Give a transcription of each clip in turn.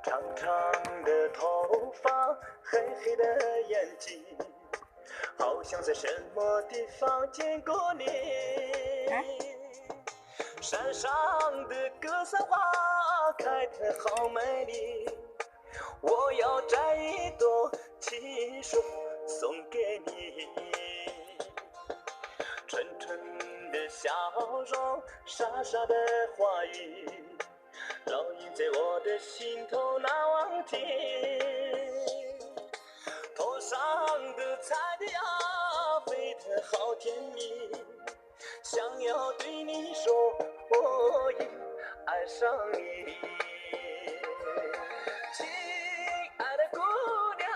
长长的头发，黑黑的眼睛，好像在什么地方见过你。山上的格桑花开得好美丽，我要摘一朵情书送给你。纯纯的笑容，傻傻的话语，烙印在我的心头难忘记。头上的彩蝶啊，飞得好甜蜜，想要对你说，我已爱上你。亲爱的姑娘，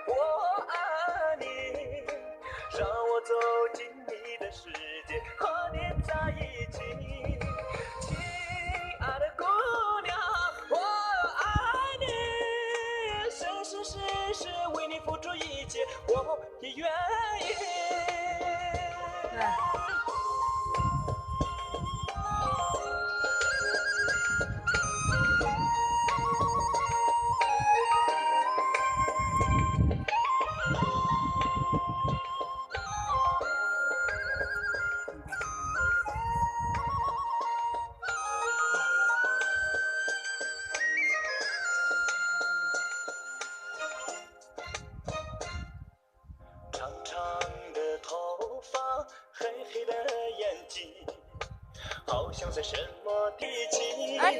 我爱你，让我走进你的世界，和你在一起。亲爱的姑娘，我爱你，生生世世为你付出一切，我也愿意。长长的头发，黑黑的眼睛，好像在什么地境。亲爱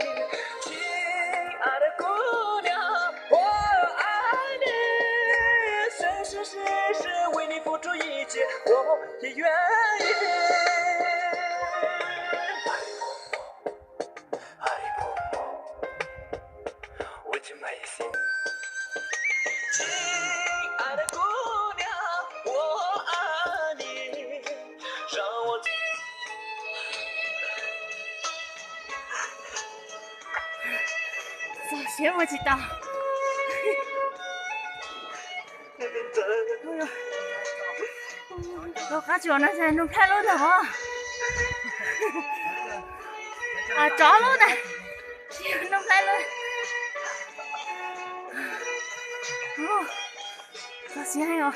的姑娘，我爱你，生生世世为你付出一切，我也愿意。亲爱的姑娘，我爱你，让我咋学不知道？哎呦，我感觉那才能拍路的哦。啊，着路的，能拍路。哦，咋学哟？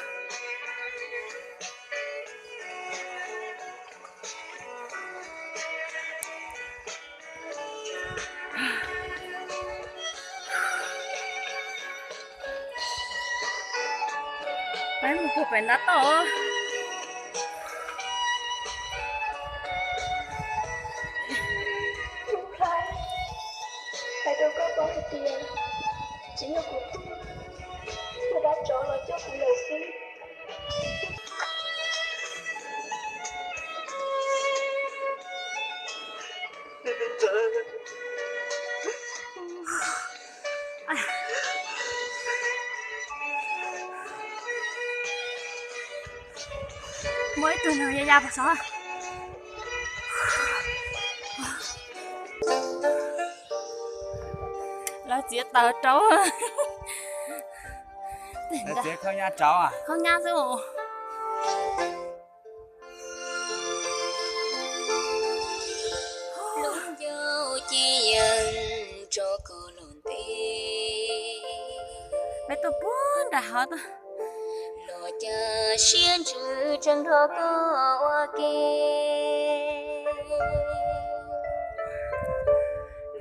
白木不本拿到哦。Lúc khai, hãy đâu có bao nhiêu tiền, chỉ là của tôi mà đã chọn là cho cuộc đầu tiên. Mỗi tuần nào ra bà xóa. Là chị tờ trâu. Là chị không nhà trâu à? Không nhà sao? Lúc dâu chi dần cho cô lồn tê. Mẹ tôi buồn đã hả tôi. Lo cha xiên chữ chân thơ có kê.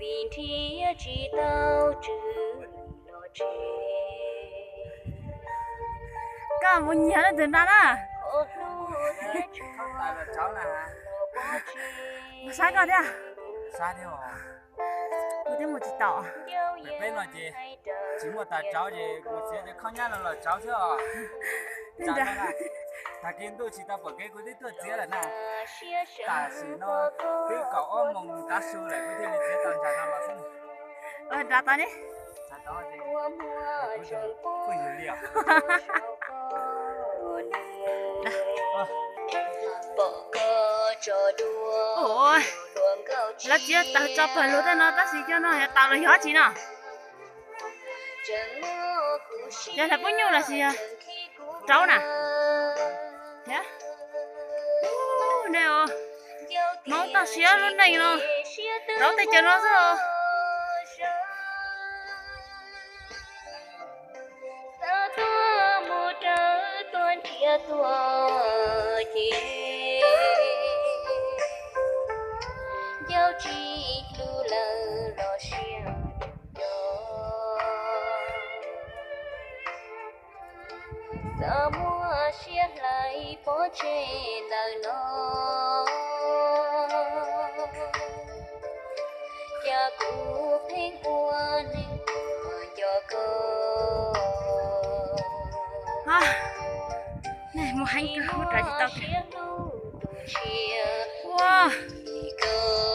Vì thi chỉ tao chữ lo chê. Cả một nhớ là đến đó à? Tại là cháu là Mà sao cả thế à? sao đi hả? Tôi thấy một chị tỏ. Bên là chị chỉ một tại cháu gì một chị không nhớ là cháu chưa? Cháu là ta kiến tôi chỉ ta bỏ cái của tôi chia là nào ta chỉ nó cái cậu mong ta su lại cái thì chỉ toàn trả nào là không ra ta đi. ta đó thì mùa mùa trời có dữ liệu bỏ cơ trò đùa Ôi, luồng cầu là chia tao cho phải luôn đó nó ta xí cho nó tao là gió chỉ nào. Giờ là bao nhiêu là gì à? Trâu nè. Thế? Này ồ. Nó tao xía luôn này nó. Trâu tay cho nó rồi. giao chỉ lưu lờ lo xiang giờ mua xiết lại bỏ chê lời nó cha cụ phèn uan cho cô Này một hành cơ một trái gì tao kìa. chia Wow. cơ